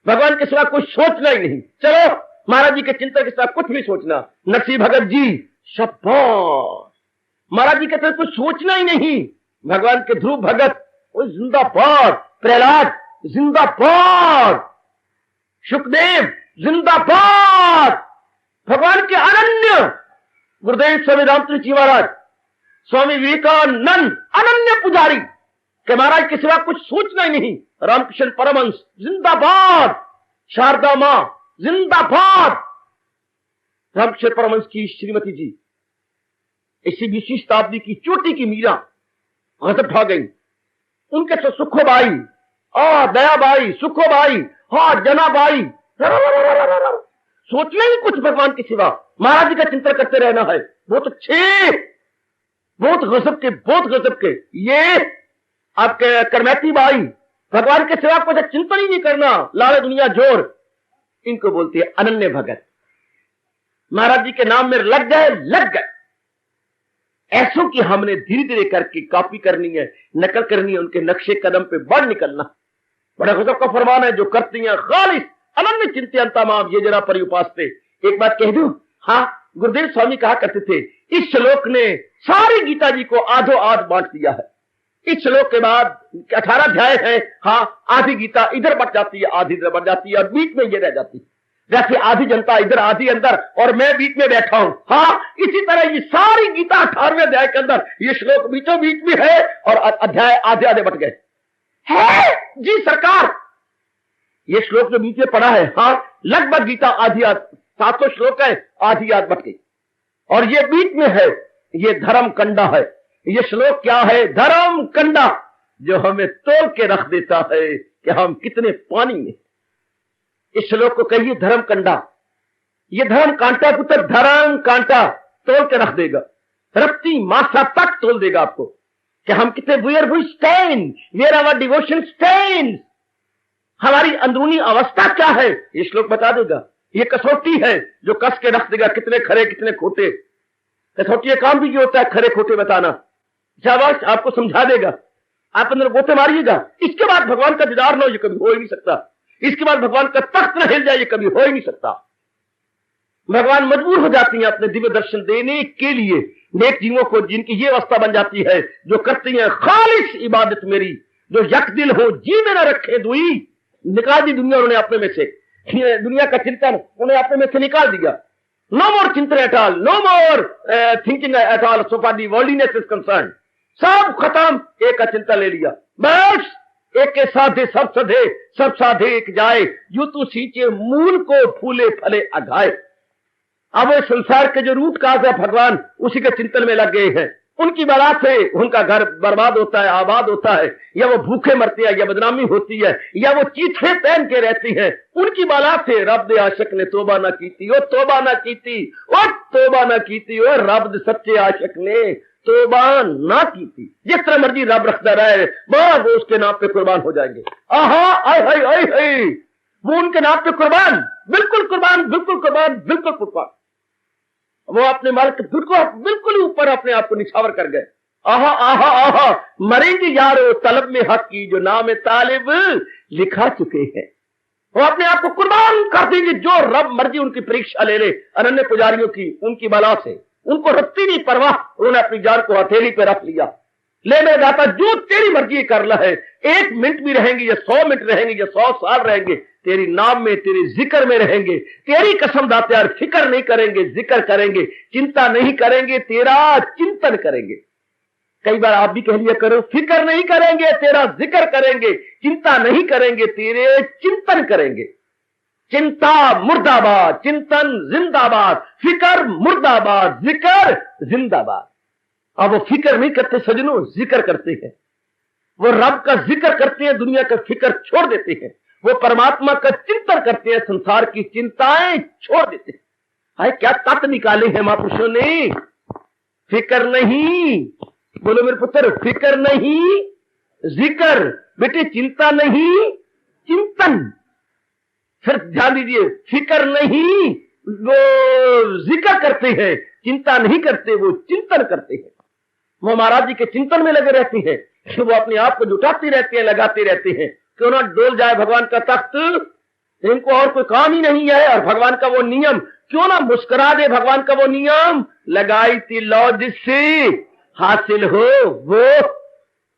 भगवान के सिवा कुछ सोचना ही नहीं। चलो महाराज जी के चिंतन के सिवा कुछ भी सोचना। नरसिंह भगत जी, शाबाश। महाराज जी के सिवा कुछ सोचना ही नहीं। भगवान के ध्रुव भगत, वो जिंदाबाद। प्रहलाद जिंदाबाद। सुखदेव जिंदाबाद। भगवान के अनन्य। गुरुदेव स्वामी रामचंद्र जी महाराज, स्वामी विवेकानंद, अनन्य पुजारी के महाराज के सिवा कुछ सोचना ही नहीं। रामकृष्ण परमहंस जिंदाबाद। शारदा मां जिंदाबाद। रामकृष्ण परमहंस की श्रीमती जी, इसी 20वीं शताब्दी की चोटी की मीरा, गजब खा गई। उनके तो सुखोबाई, दयाबाई, सुखोबाई, जनाबाई, सोचना ही कुछ भगवान के सिवा। महाराज जी का चिंतन करते रहना है। बहुत अच्छे, बहुत गजब के, बहुत गजब के। ये आपके करमैती बाई, भगवान के सिवा कुछ चिंतन ही नहीं करना, लाले दुनिया जोर। इनको बोलती है अनन्य भगत। महाराज जी के नाम में लग गए, लग गए। ऐसों की हमने धीरे धीरे करके कॉपी करनी है, नकल करनी है, उनके नक्शे कदम पे बढ़ निकलना। बड़ा गजब का फरमान है, जो करती हैं खालिस अनन्य चिंतन माम ये जरा परिउपास्ते। एक बात कह दूं, हाँ गुरुदेव स्वामी कहा करते थे, इस श्लोक ने सारी गीता जी को आधो आध बांट दिया है। इस श्लोक के बाद 18 अध्याय है। हाँ, आधी गीता इधर बढ़ जाती है, आधी इधर बढ़ जाती है, और बीच में ये रह जाती है। जैसे आधी जनता इधर, आधी अंदर, और मैं बीच में बैठा हूं। हाँ, इसी तरह ये सारी गीता 18वें अध्याय के अंदर ये श्लोक बीचों बीच में है, और अध्याय आधे आधे बट गए है जी सरकार। ये श्लोक जो बीच में पढ़ा है, हाँ लगभग गीता आधी 700 श्लोक है, आधी याद बट गई। और ये बीच में है, ये धर्म कंडा है। ये श्लोक क्या है? धर्म कंडा, जो हमें तोल के रख देता है कि हम कितने पानी में। इस श्लोक को कहिए धर्म कंडा। ये धर्म कांटा पुत्र, धर्म कांटा तोल के रख देगा, रत्ती मासा तक तोल देगा आपको कि हम कितने where we stand, where our devotion stands. हमारी अंदरूनी अवस्था क्या है, ये श्लोक बता देगा। ये कसौटी है जो कस के रख देगा कितने खरे कितने खोटे। कसौटी का काम भी ये होता है, खरे खोटे बताना। शाबाश, आपको समझा देगा। आप अंदर गोते मारिएगा। इसके बाद भगवान का दीदार ना हो, ये कभी हो ही नहीं सकता। इसके बाद भगवान का तख्त न हिल जाए, ये कभी हो ही नहीं सकता। भगवान मजबूर हो जाती हैं अपने दिव्य दर्शन देने के लिए नेक जीवों को, जिनकी ये अवस्था बन जाती है, जो करती हैं खालिस इबादत मेरी, जो यक दिल हो जी में न रखे दुई। निकाल दी दुनिया उन्होंने अपने में से, दुनिया का चिंतन उन्हें अपने में से निकाल दिया। नो मोर चिंतन at all, no more thinking at all so far the worldliness is concern. सब खत्म, एक का चिंतन ले लिया बस। एक के साधे सब सधे, सब साधे एक जाए, यू तू सींचे मूल को फूले फले अघाए। अब वो संसार के जो रूट काज है भगवान, उसी के चिंतन में लग गए हैं। उनकी बला से उनका घर बर्बाद होता है, आबाद होता है, या वो भूखे मरते हैं, या बदनामी होती है, या वो चीथे पहन के रहती है। उनकी बला से रब दे आशिक ने तोबा ना कीती, ओ तोबा ना कीती, ओ तोबा ना कीती, ओ रब दे सच्चे आशिक ने तोबा ना कीती। जिस तरह मर्जी रब रखता रहे, बस वो उसके नाम पे कुर्बान हो जाएंगे। आहा, आय हाय आय हाय, वो उनके नाम पे कुर्बान, बिल्कुल कुर्बान, बिल्कुल कुर्बान, बिल्कुल कुर्बान। वो अपने मालिक बिल्कुल ऊपर अपने आप को निछावर कर गए। आहा आहा आहा, मरेंगे यारो तलब में हक की, जो नाम तालिब लिखा चुके हैं। वो अपने आप को कुर्बान कर देंगे, जो रब मर्जी उनकी परीक्षा ले ले। अनन्य पुजारियों की, उनकी बला से उनको रत्ती नहीं परवाह, उन्होंने अपनी जान को हथेली पे रख लिया। ले मेरे दाता, जो तेरी मर्जी कर ला है, 1 मिनट भी रहेंगे या 100 मिनट रहेंगे या 100 साल रहेंगे, तेरी नाम में, तेरे जिक्र में रहेंगे। तेरी कसम दाता यार, फिक्र नहीं करेंगे, जिक्र करेंगे, चिंता नहीं करेंगे, तेरा चिंतन करेंगे। कई बार आप भी कह लिया करो, फिक्र नहीं करेंगे, तेरा जिक्र करेंगे, चिंता नहीं करेंगे, तेरे चिंतन करेंगे। चिंता मुर्दाबाद, चिंतन जिंदाबाद, फिक्र मुर्दाबाद, जिक्र जिंदाबाद। अब वो फिक्र नहीं करते सजनों, जिक्र करते हैं। वो रब का जिक्र करते हैं, दुनिया का फिक्र छोड़ देते हैं। वो परमात्मा का चिंतन करते हैं, संसार की चिंताएं छोड़ देते हैं। हाय क्या तत्व निकाले हैं महापुरुषों ने। फिक्र नहीं, बोलो मेरे पुत्र, फिक्र नहीं, जिक्र। बेटे चिंता नहीं, चिंतन। फिर ध्यान दीजिए, फिक्र नहीं वो जिक्र करते हैं, चिंता नहीं करते, वो चिंतन करते हैं। वो महाराज जी के चिंतन में लगे रहते हैं, वो अपने आप को जुटाते रहते हैं, लगाते रहते हैं। क्यों ना डोल जाए भगवान का तख्त, इनको और कोई काम ही नहीं है। और भगवान का वो नियम क्यों ना मुस्कुरा दे, भगवान का वो नियम, लगाई थी लौ जिससे हासिल हो वो।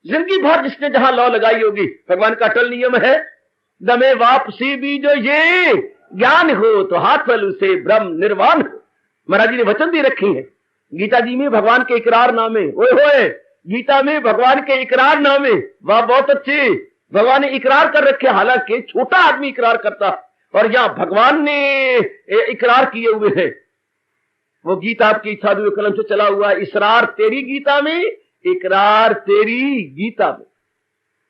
जिंदगी भर जिसने जहां लौ लगाई होगी, भगवान का अटल नियम है, दमे वापसी भी जो ये ज्ञान हो तो हाथ फल उसे ब्रह्म निर्वाण हो। महाराज जी ने वचन दे रखे हैं गीता जी में, भगवान के इकरार नामे। ओए होए, गीता में भगवान के इकरार नामे, वाह बहुत अच्छे। भगवान ने इकरार कर रखे, हालांकि छोटा आदमी इकरार करता, और यहां भगवान ने इकरार किए हुए हैं। वो गीता आपकी साधु कलम से चला हुआ, इसरार तेरी गीता में, इकरार तेरी गीता में।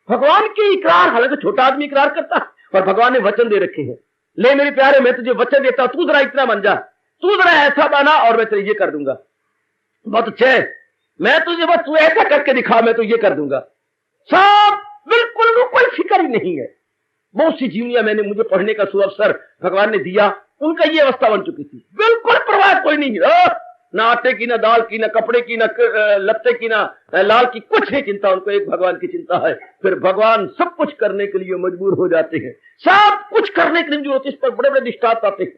भगवान के इकरार, हालांकि छोटा आदमी इकरार करता, और भगवान ने वचन दे रखे हैं। ले मेरे प्यारे, मैं तुझे वचन देता हूं, तू जरा इतना बन जा, तू जरा ऐसा बना और मैं तुझे ये कर दूंगा। बहुत अच्छा है, मैं तुझे बस तू ऐसा करके दिखा, मैं तो ये कर दूंगा। सब बिल्कुल कोई फिक्र ही नहीं है। बहुत सी जीवनियां मुझे पढ़ने का सुअवसर भगवान ने दिया, उनका ये अवस्था बन चुकी थी, बिल्कुल परवाह कोई नहीं है, ना आटे की, ना दाल की, ना कपड़े की, ना लत्ते की, ना लाल की, कुछ नहीं चिंता उनको, एक भगवान की चिंता है। फिर भगवान सब कुछ करने के लिए मजबूर हो जाते हैं, सब कुछ करने के लिए मजबूर होते हैं। इस पर बड़े बड़े दृष्टांत आते हैं,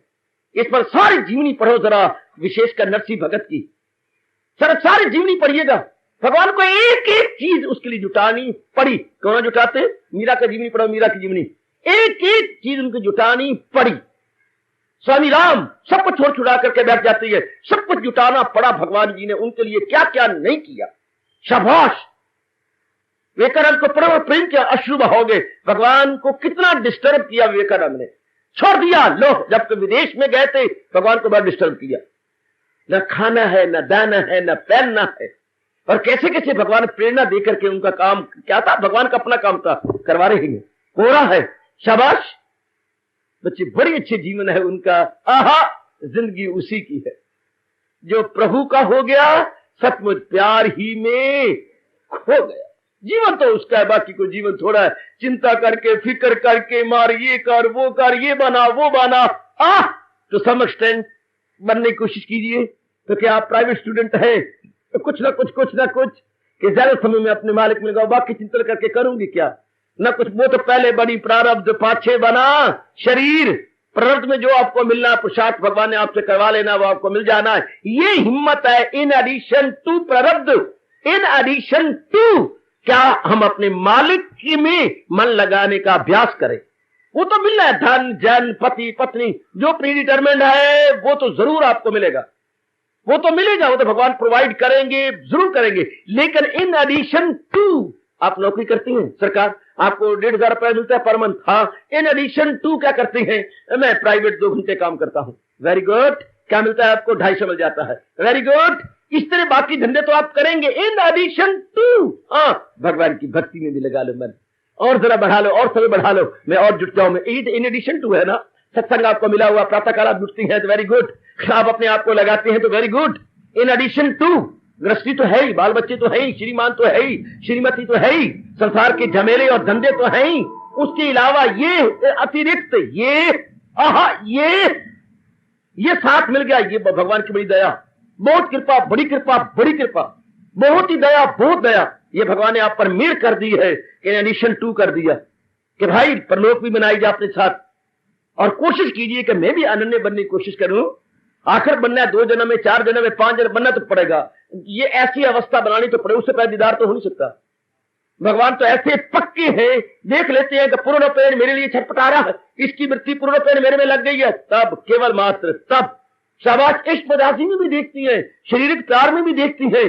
इस पर सारी जीवनी पढ़ो जरा, विशेषकर नरसिंह भगत की सर सारी जीवनी पढ़िएगा। भगवान को एक एक चीज उसके लिए जुटानी पड़ी। कौन जुटाते? मीरा का जीवनी पढ़ो, मीरा की जीवनी, एक एक चीज उनको जुटानी पड़ी। स्वामी राम सब कुछ छोड़ छुड़ा करके बैठ जाती है, सब कुछ जुटाना पड़ा भगवान जी ने, उनके लिए क्या क्या नहीं किया। शाबाश, विवेकानंद को पढ़ो, प्रेम के अश्रु बहोगे। भगवान को कितना डिस्टर्ब किया विवेकानंद ने, छोड़ दिया। लो, जब विदेश में गए थे भगवान को बड़ा डिस्टर्ब किया, न खाना है, न दाना है, न पहनना है। और कैसे कैसे भगवान प्रेरणा देकर के, उनका काम क्या था, भगवान का अपना काम था, करवा रहे हैं, हो रहा है। शाबाश बच्चे, बड़ी अच्छी जीवन है उनका। आहा, जिंदगी उसी की है जो प्रभु का हो गया, सचमुच प्यार ही में खो गया। जीवन तो उसका है, बाकी को जीवन थोड़ा है। चिंता करके, फिक्र करके, मार ये कर, वो कर, ये बना, वो बना। तो सम एक्सटेंट बनने की कोशिश कीजिए। तो क्या आप प्राइवेट स्टूडेंट है, तो कुछ ना कुछ कि ज्यादा समय में अपने मालिक मिल गया, बाकी चिंतन करके करूंगी क्या, न कुछ। वो तो पहले बड़ी प्रारब्ध, पाछे बना शरीर। प्रारब्ध में जो आपको मिलना, पुरुषार्थ भगवान ने आपसे करवा लेना, वो आपको मिल जाना है। ये हिम्मत है। इन एडिशन टू प्रारब्ध, इन एडिशन टू, क्या हम अपने मालिक में मन लगाने का अभ्यास करें। वो तो मिलना है, धन जन पति पत्नी, जो प्री डिटरमिन्ड है वो तो जरूर आपको मिलेगा, वो तो मिलेगा, वो तो भगवान प्रोवाइड करेंगे, जरूर करेंगे। लेकिन इन एडिशन टू, आप नौकरी करती हैं, सरकार आपको 1,500 रुपया मिलता है पर मंथ। हाँ, इन एडिशन टू क्या करते हैं, मैं प्राइवेट 2 घंटे काम करता हूं। Very good. क्या मिलता है आपको? 250 मिल जाता है। Very good. इस तरह बाकी धंधे तो आप करेंगे इन एडिशन टू। हाँ, भगवान की भक्ति में भी लगा लो मन, और जरा बढ़ा लो, और समय बढ़ा लो, मैं और जुट जाऊं। मैं इन एडिशन टू है ना, सत्संग आपको मिला हुआ, प्रातः काल आप जुटती हैं तो वेरी गुड, आप अपने आप को लगाते हैं तो very good. In addition to, गृहस्थी तो है ही, बाल बच्चे तो है ही, श्रीमान तो है ही, श्रीमती तो है ही, संसार के झमेले और धंधे तो है ही, उसके अलावा ये अतिरिक्त, ये साथ मिल गया। ये भगवान की बड़ी दया, बहुत कृपा, बड़ी कृपा, बड़ी कृपा, बहुत ही दया, बहुत दया। ये भगवान ने आप पर मेहर कर दी है, इन एडिशन टू कर दिया कि भाई परलोक भी बनाई जाए अपने साथ। और कोशिश कीजिए कि मैं भी अनन्य बनने की कोशिश करूं। आखिर बनना है 2 जन्म में, 4 जन्म में, 5 जन्म बनना तो पड़ेगा। ये ऐसी अवस्था बनानी तो पड़े, उससे पहले दीदार तो हो नहीं सकता। भगवान तो ऐसे पक्के हैं, देख लेते हैं कि पूर्ण पेड़ मेरे लिए छटपटा रहा है, इसकी वृत्ति पूर्ण पेड़ मेरे में लग गई है, तब केवल मात्र तब शाबाश इश्क मजाजी में भी देखती है, शारीरिक प्यार में भी देखती है।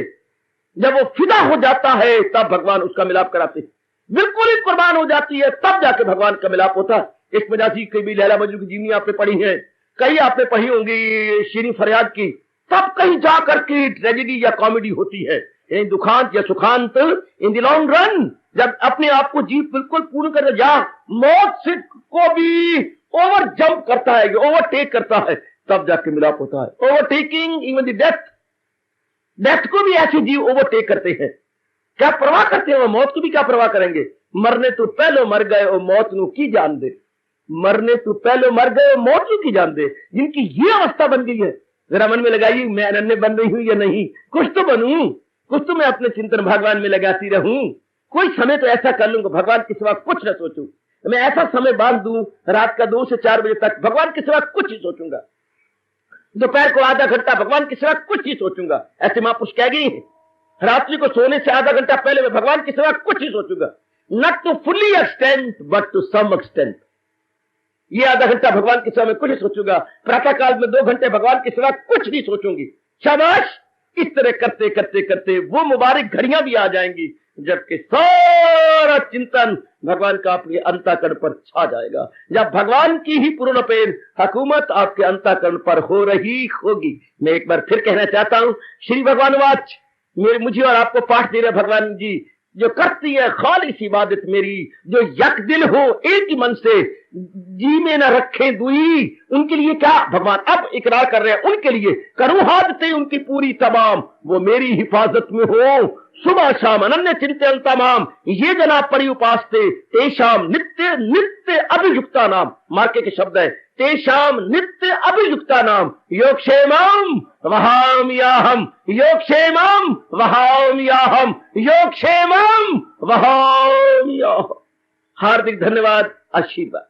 जब वो फिदा हो जाता है तब भगवान उसका मिलाप कराते हैं, बिल्कुल ही कुर्बान हो जाती है तब जाके भगवान का मिलाप होता है। इश्क मजाजी की भी लैला मजनू की जीवनी आपने पढ़ी है, कई आपने पढ़ी होंगी शीरीं फरियाद की, तब कहीं जाकर के ट्रेजेडी या कॉमेडी होती है। दुखांत या सुखांत इन द लॉन्ग रन, जब अपने आप को जीव बिल्कुल पूर्ण कर जा, मौत से को भी ओवर जंप करता है, ओवरटेक करता है, तब जाके मिलाप होता है। Overtaking even the death, death को भी ऐसे जीव ओवरटेक करते हैं। क्या परवाह करते हैं वो, मौत को भी क्या परवाह करेंगे। मरने तो पहले मर गए और मौत नू की जान दे, मरने तो पहले मर गए और मौत नू की जान दे। जिनकी ये अवस्था बन गई है, जरा मन में लगाइए मैं अनन्य बन रही हूं या नहीं, कुछ तो बनूं, कुछ तो मैं अपने चिंतन भगवान में लगाती रहूं, कोई समय तो ऐसा कर लूंगा भगवान के सिवा कुछ न सोचूं। मैं ऐसा समय बांध दूं रात का 2 से 4 बजे तक भगवान के सिवा कुछ ही सोचूंगा, दोपहर को आधा घंटा भगवान के सिवा कुछ ही सोचूंगा। ऐसे महापुरुष कह गई है, रात्रि को सोने से आधा घंटा पहले मैं भगवान के सिवा कुछ ही सोचूंगा, not to fully extent but to some extent. ये आधा घंटा भगवान के सिवा मैं कुछ ही सोचूंगा, प्रातः काल में 2 घंटे भगवान के सिवा कुछ नहीं सोचूंगी। शाबाश, इस तरह करते करते करते वो मुबारक घड़ियां भी आ जाएंगी जबकि सारा चिंतन भगवान का अपने अंतःकरण पर छा जाएगा, जब भगवान की ही पूर्ण पेड़ हुकूमत आपके अंतःकरण पर हो रही होगी। मैं एक बार फिर कहना चाहता हूं, श्री भगवान वाच मुझे और आपको पाठ दे रहे भगवान जी, जो करती है खालिस इबादत मेरी, जो यक दिल हो एक ही मन से, जी में न रखे दुई, उनके लिए क्या भगवान अब इकरार कर रहे हैं, उनके लिए करूं हादते उनकी पूरी तमाम, वो मेरी हिफाजत में हो सुबह शाम अनन्य चिंतन तमाम, ये जना परि उपासते तेषाम नित्य नित्य अभियुक्ता नाम। मार्के के शब्द है, तेषाम नित्य अभियुक्ता नाम योगक्षेमम वहाम्याहम, योगक्षेमम वहाम्याहम, योगक्षेमम वहाम्याहम। हार्दिक धन्यवाद, आशीर्वाद।